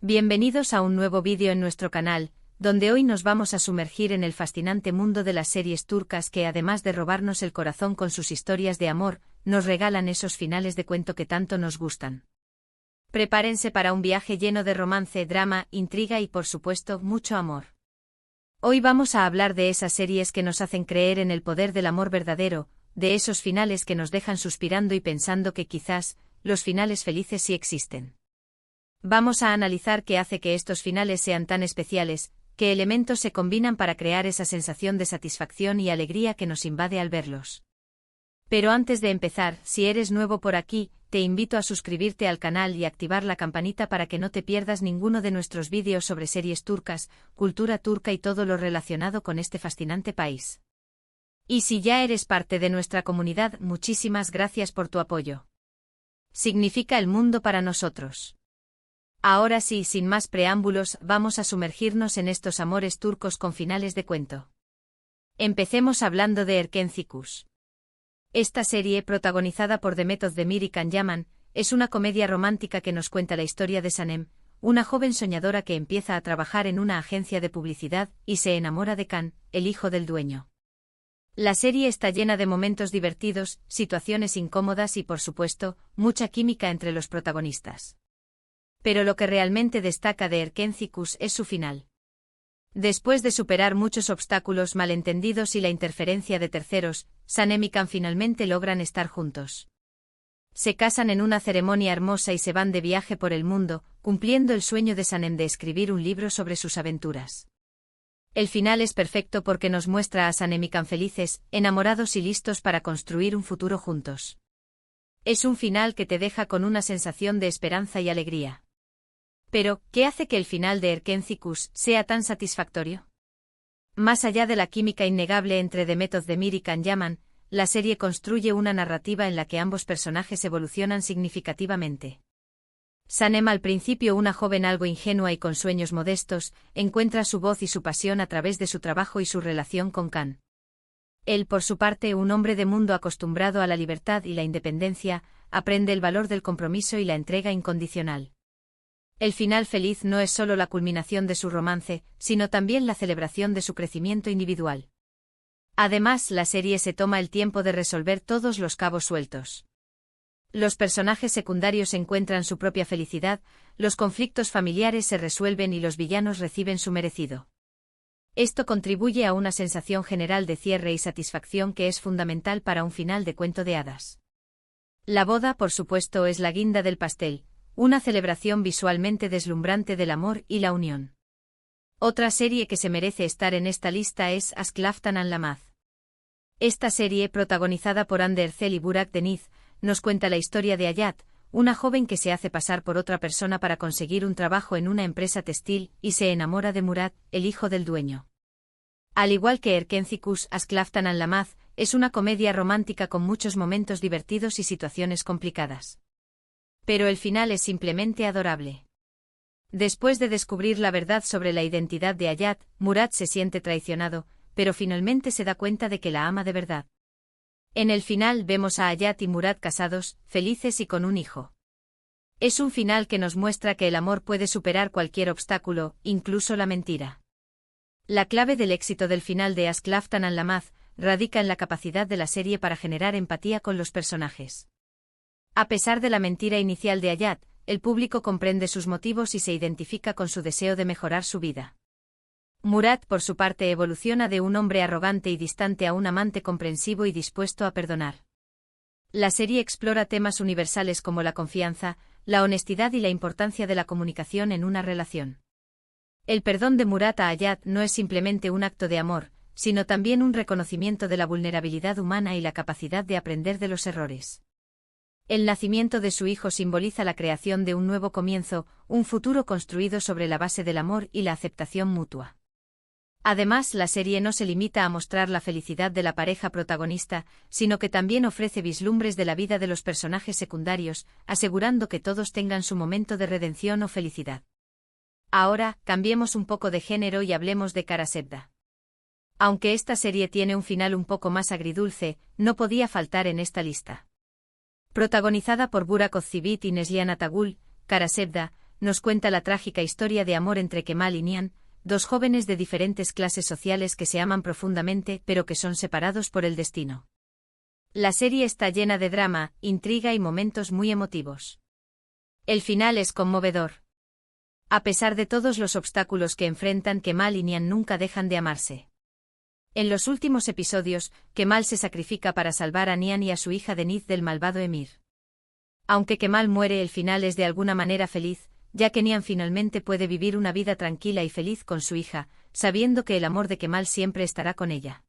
Bienvenidos a un nuevo vídeo en nuestro canal, donde hoy nos vamos a sumergir en el fascinante mundo de las series turcas que, además de robarnos el corazón con sus historias de amor, nos regalan esos finales de cuento que tanto nos gustan. Prepárense para un viaje lleno de romance, drama, intriga y, por supuesto, mucho amor. Hoy vamos a hablar de esas series que nos hacen creer en el poder del amor verdadero, de esos finales que nos dejan suspirando y pensando que quizás, los finales felices sí existen. Vamos a analizar qué hace que estos finales sean tan especiales, qué elementos se combinan para crear esa sensación de satisfacción y alegría que nos invade al verlos. Pero antes de empezar, si eres nuevo por aquí, te invito a suscribirte al canal y activar la campanita para que no te pierdas ninguno de nuestros vídeos sobre series turcas, cultura turca y todo lo relacionado con este fascinante país. Y si ya eres parte de nuestra comunidad, muchísimas gracias por tu apoyo. Significa el mundo para nosotros. Ahora sí, sin más preámbulos, vamos a sumergirnos en estos amores turcos con finales de cuento. Empecemos hablando de Erkenci. Esta serie, protagonizada por Demet Özdemir y Can Yaman, es una comedia romántica que nos cuenta la historia de Sanem, una joven soñadora que empieza a trabajar en una agencia de publicidad y se enamora de Can, el hijo del dueño. La serie está llena de momentos divertidos, situaciones incómodas y, por supuesto, mucha química entre los protagonistas. Pero lo que realmente destaca de Erkenci es su final. Después de superar muchos obstáculos, malentendidos y la interferencia de terceros, Sanem y Can finalmente logran estar juntos. Se casan en una ceremonia hermosa y se van de viaje por el mundo, cumpliendo el sueño de Sanem de escribir un libro sobre sus aventuras. El final es perfecto porque nos muestra a Sanem y Can felices, enamorados y listos para construir un futuro juntos. Es un final que te deja con una sensación de esperanza y alegría. Pero, ¿qué hace que el final de Erkenci sea tan satisfactorio? Más allá de la química innegable entre Demet Özdemir y Can Yaman, la serie construye una narrativa en la que ambos personajes evolucionan significativamente. Sanem, al principio una joven algo ingenua y con sueños modestos, encuentra su voz y su pasión a través de su trabajo y su relación con Can. Él, por su parte, un hombre de mundo acostumbrado a la libertad y la independencia, aprende el valor del compromiso y la entrega incondicional. El final feliz no es solo la culminación de su romance, sino también la celebración de su crecimiento individual. Además, la serie se toma el tiempo de resolver todos los cabos sueltos. Los personajes secundarios encuentran su propia felicidad, los conflictos familiares se resuelven y los villanos reciben su merecido. Esto contribuye a una sensación general de cierre y satisfacción que es fundamental para un final de cuento de hadas. La boda, por supuesto, es la guinda del pastel, una celebración visualmente deslumbrante del amor y la unión. Otra serie que se merece estar en esta lista es Aşk Laftan Anlamaz. Esta serie, protagonizada por Hande Erçel y Burak Deniz, nos cuenta la historia de Hayat, una joven que se hace pasar por otra persona para conseguir un trabajo en una empresa textil y se enamora de Murat, el hijo del dueño. Al igual que Erkenci, Aşk Laftan Anlamaz es una comedia romántica con muchos momentos divertidos y situaciones complicadas. Pero el final es simplemente adorable. Después de descubrir la verdad sobre la identidad de Hayat, Murat se siente traicionado, pero finalmente se da cuenta de que la ama de verdad. En el final vemos a Hayat y Murat casados, felices y con un hijo. Es un final que nos muestra que el amor puede superar cualquier obstáculo, incluso la mentira. La clave del éxito del final de Aşk Laftan Anlamaz radica en la capacidad de la serie para generar empatía con los personajes. A pesar de la mentira inicial de Hayat, el público comprende sus motivos y se identifica con su deseo de mejorar su vida. Murat, por su parte, evoluciona de un hombre arrogante y distante a un amante comprensivo y dispuesto a perdonar. La serie explora temas universales como la confianza, la honestidad y la importancia de la comunicación en una relación. El perdón de Murat a Hayat no es simplemente un acto de amor, sino también un reconocimiento de la vulnerabilidad humana y la capacidad de aprender de los errores. El nacimiento de su hijo simboliza la creación de un nuevo comienzo, un futuro construido sobre la base del amor y la aceptación mutua. Además, la serie no se limita a mostrar la felicidad de la pareja protagonista, sino que también ofrece vislumbres de la vida de los personajes secundarios, asegurando que todos tengan su momento de redención o felicidad. Ahora, cambiemos un poco de género y hablemos de Kara Sevda. Aunque esta serie tiene un final un poco más agridulce, no podía faltar en esta lista. Protagonizada por Burak Özçivit y Neslihan Atagul, Kara Sevda nos cuenta la trágica historia de amor entre Kemal y Nihan, dos jóvenes de diferentes clases sociales que se aman profundamente pero que son separados por el destino. La serie está llena de drama, intriga y momentos muy emotivos. El final es conmovedor. A pesar de todos los obstáculos que enfrentan, Kemal y Nihan nunca dejan de amarse. En los últimos episodios, Kemal se sacrifica para salvar a Nihan y a su hija Deniz del malvado emir. Aunque Kemal muere, el final es de alguna manera feliz, ya que Nihan finalmente puede vivir una vida tranquila y feliz con su hija, sabiendo que el amor de Kemal siempre estará con ella.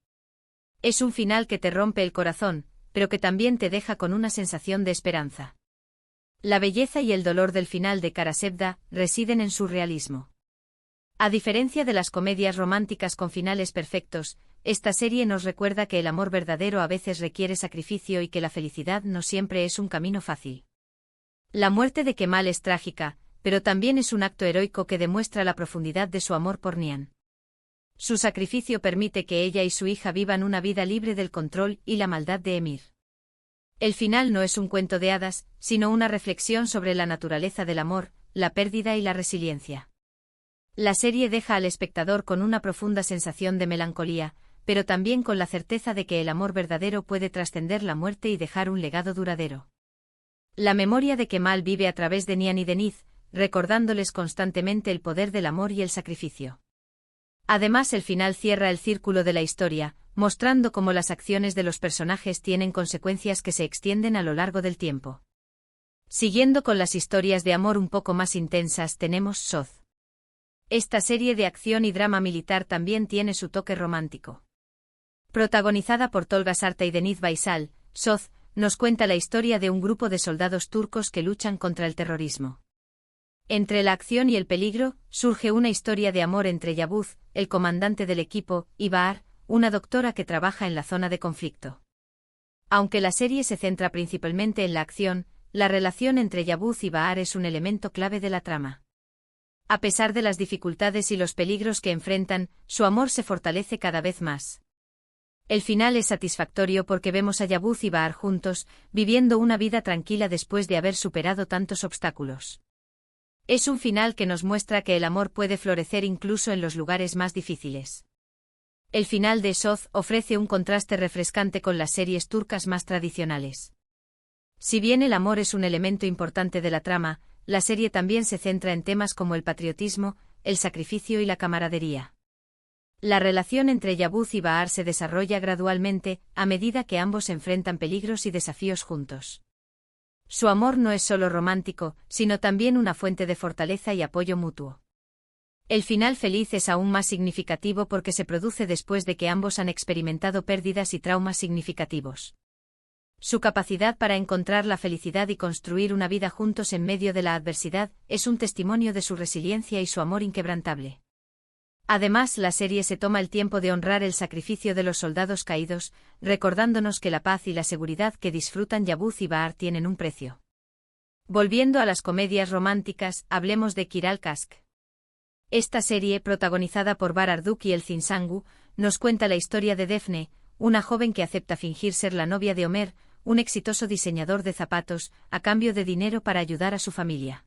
Es un final que te rompe el corazón, pero que también te deja con una sensación de esperanza. La belleza y el dolor del final de Kara Sevda residen en su realismo. A diferencia de las comedias románticas con finales perfectos, esta serie nos recuerda que el amor verdadero a veces requiere sacrificio y que la felicidad no siempre es un camino fácil. La muerte de Kemal es trágica, pero también es un acto heroico que demuestra la profundidad de su amor por Nihan. Su sacrificio permite que ella y su hija vivan una vida libre del control y la maldad de Emir. El final no es un cuento de hadas, sino una reflexión sobre la naturaleza del amor, la pérdida y la resiliencia. La serie deja al espectador con una profunda sensación de melancolía, pero también con la certeza de que el amor verdadero puede trascender la muerte y dejar un legado duradero. La memoria de Kemal vive a través de Nihan y Deniz, recordándoles constantemente el poder del amor y el sacrificio. Además, el final cierra el círculo de la historia, mostrando cómo las acciones de los personajes tienen consecuencias que se extienden a lo largo del tiempo. Siguiendo con las historias de amor un poco más intensas, tenemos Soz. Esta serie de acción y drama militar también tiene su toque romántico. Protagonizada por Tolga Sarta y Deniz Baysal, Soz nos cuenta la historia de un grupo de soldados turcos que luchan contra el terrorismo. Entre la acción y el peligro, surge una historia de amor entre Yavuz, el comandante del equipo, y Bahar, una doctora que trabaja en la zona de conflicto. Aunque la serie se centra principalmente en la acción, la relación entre Yavuz y Bahar es un elemento clave de la trama. A pesar de las dificultades y los peligros que enfrentan, su amor se fortalece cada vez más. El final es satisfactorio porque vemos a Yavuz y Bahar juntos, viviendo una vida tranquila después de haber superado tantos obstáculos. Es un final que nos muestra que el amor puede florecer incluso en los lugares más difíciles. El final de Soz ofrece un contraste refrescante con las series turcas más tradicionales. Si bien el amor es un elemento importante de la trama, la serie también se centra en temas como el patriotismo, el sacrificio y la camaradería. La relación entre Yavuz y Bahar se desarrolla gradualmente, a medida que ambos enfrentan peligros y desafíos juntos. Su amor no es solo romántico, sino también una fuente de fortaleza y apoyo mutuo. El final feliz es aún más significativo porque se produce después de que ambos han experimentado pérdidas y traumas significativos. Su capacidad para encontrar la felicidad y construir una vida juntos en medio de la adversidad es un testimonio de su resiliencia y su amor inquebrantable. Además, la serie se toma el tiempo de honrar el sacrificio de los soldados caídos, recordándonos que la paz y la seguridad que disfrutan Yavuz y Bahar tienen un precio. Volviendo a las comedias románticas, hablemos de Kiral Kask. Esta serie, protagonizada por Bahar Arduç y Elçin Sangu, nos cuenta la historia de Defne, una joven que acepta fingir ser la novia de Ömer, un exitoso diseñador de zapatos, a cambio de dinero para ayudar a su familia.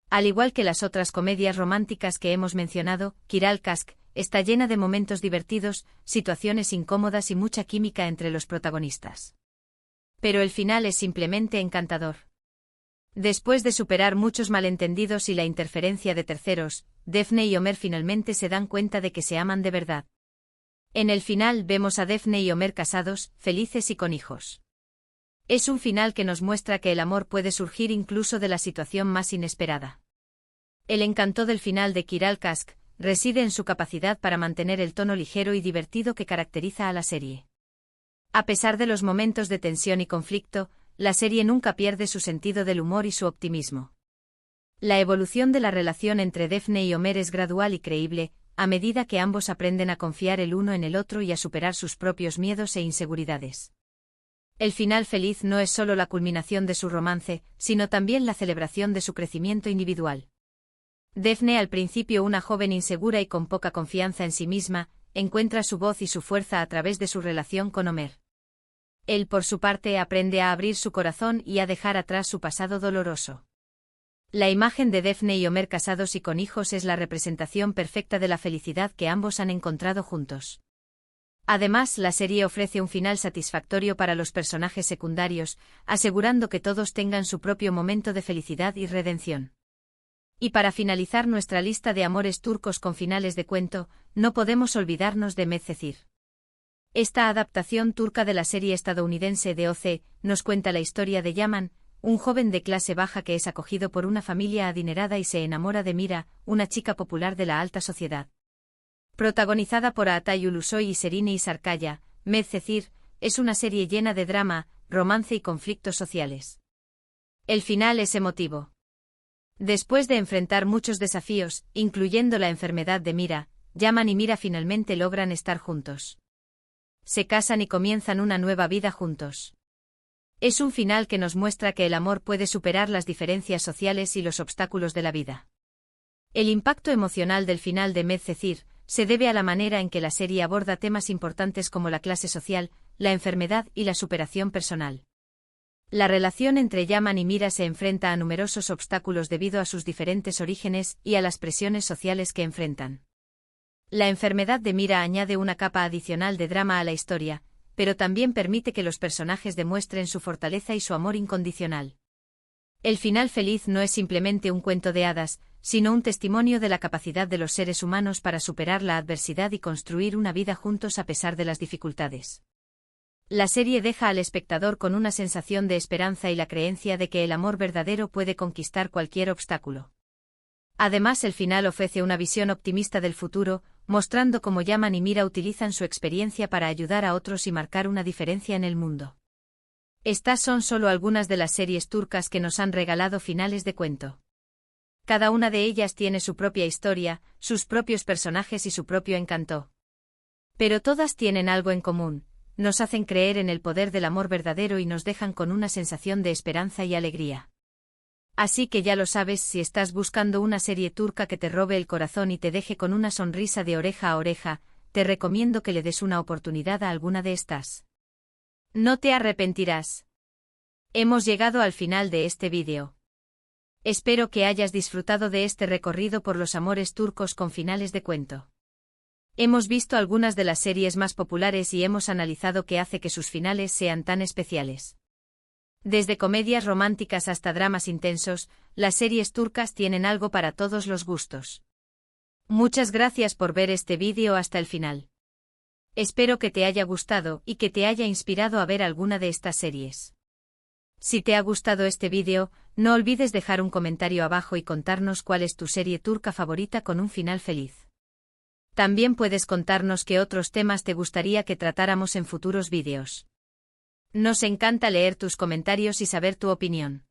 Al igual que las otras comedias románticas que hemos mencionado, Kiral Kask está llena de momentos divertidos, situaciones incómodas y mucha química entre los protagonistas. Pero el final es simplemente encantador. Después de superar muchos malentendidos y la interferencia de terceros, Defne y Ömer finalmente se dan cuenta de que se aman de verdad. En el final vemos a Defne y Ömer casados, felices y con hijos. Es un final que nos muestra que el amor puede surgir incluso de la situación más inesperada. El encanto del final de Kiral Kask reside en su capacidad para mantener el tono ligero y divertido que caracteriza a la serie. A pesar de los momentos de tensión y conflicto, la serie nunca pierde su sentido del humor y su optimismo. La evolución de la relación entre Defne y Ömer es gradual y creíble, a medida que ambos aprenden a confiar el uno en el otro y a superar sus propios miedos e inseguridades. El final feliz no es solo la culminación de su romance, sino también la celebración de su crecimiento individual. Defne, al principio una joven insegura y con poca confianza en sí misma, encuentra su voz y su fuerza a través de su relación con Ömer. Él, por su parte, aprende a abrir su corazón y a dejar atrás su pasado doloroso. La imagen de Defne y Ömer casados y con hijos es la representación perfecta de la felicidad que ambos han encontrado juntos. Además, la serie ofrece un final satisfactorio para los personajes secundarios, asegurando que todos tengan su propio momento de felicidad y redención. Y para finalizar nuestra lista de amores turcos con finales de cuento, no podemos olvidarnos de Medcezir. Esta adaptación turca de la serie estadounidense de OC nos cuenta la historia de Yaman, un joven de clase baja que es acogido por una familia adinerada y se enamora de Mira, una chica popular de la alta sociedad. Protagonizada por Atay Ulusoy y Serine Sarkaya, Medcezir es una serie llena de drama, romance y conflictos sociales. El final es emotivo. Después de enfrentar muchos desafíos, incluyendo la enfermedad de Mira, Yaman y Mira finalmente logran estar juntos. Se casan y comienzan una nueva vida juntos. Es un final que nos muestra que el amor puede superar las diferencias sociales y los obstáculos de la vida. El impacto emocional del final de Medcezir se debe a la manera en que la serie aborda temas importantes como la clase social, la enfermedad y la superación personal. La relación entre Yaman y Mira se enfrenta a numerosos obstáculos debido a sus diferentes orígenes y a las presiones sociales que enfrentan. La enfermedad de Mira añade una capa adicional de drama a la historia, pero también permite que los personajes demuestren su fortaleza y su amor incondicional. El final feliz no es simplemente un cuento de hadas, sino un testimonio de la capacidad de los seres humanos para superar la adversidad y construir una vida juntos a pesar de las dificultades. La serie deja al espectador con una sensación de esperanza y la creencia de que el amor verdadero puede conquistar cualquier obstáculo. Además, el final ofrece una visión optimista del futuro, mostrando cómo Yaman y Mira utilizan su experiencia para ayudar a otros y marcar una diferencia en el mundo. Estas son solo algunas de las series turcas que nos han regalado finales de cuento. Cada una de ellas tiene su propia historia, sus propios personajes y su propio encanto. Pero todas tienen algo en común: nos hacen creer en el poder del amor verdadero y nos dejan con una sensación de esperanza y alegría. Así que ya lo sabes, si estás buscando una serie turca que te robe el corazón y te deje con una sonrisa de oreja a oreja, te recomiendo que le des una oportunidad a alguna de estas. No te arrepentirás. Hemos llegado al final de este vídeo. Espero que hayas disfrutado de este recorrido por los amores turcos con finales de cuento. Hemos visto algunas de las series más populares y hemos analizado qué hace que sus finales sean tan especiales. Desde comedias románticas hasta dramas intensos, las series turcas tienen algo para todos los gustos. Muchas gracias por ver este vídeo hasta el final. Espero que te haya gustado y que te haya inspirado a ver alguna de estas series. Si te ha gustado este vídeo, no olvides dejar un comentario abajo y contarnos cuál es tu serie turca favorita con un final feliz. También puedes contarnos qué otros temas te gustaría que tratáramos en futuros vídeos. Nos encanta leer tus comentarios y saber tu opinión.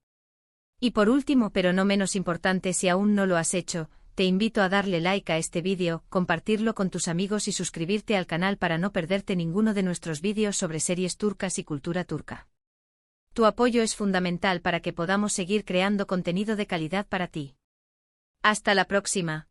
Y por último, pero no menos importante, si aún no lo has hecho, te invito a darle like a este vídeo, compartirlo con tus amigos y suscribirte al canal para no perderte ninguno de nuestros vídeos sobre series turcas y cultura turca. Tu apoyo es fundamental para que podamos seguir creando contenido de calidad para ti. Hasta la próxima.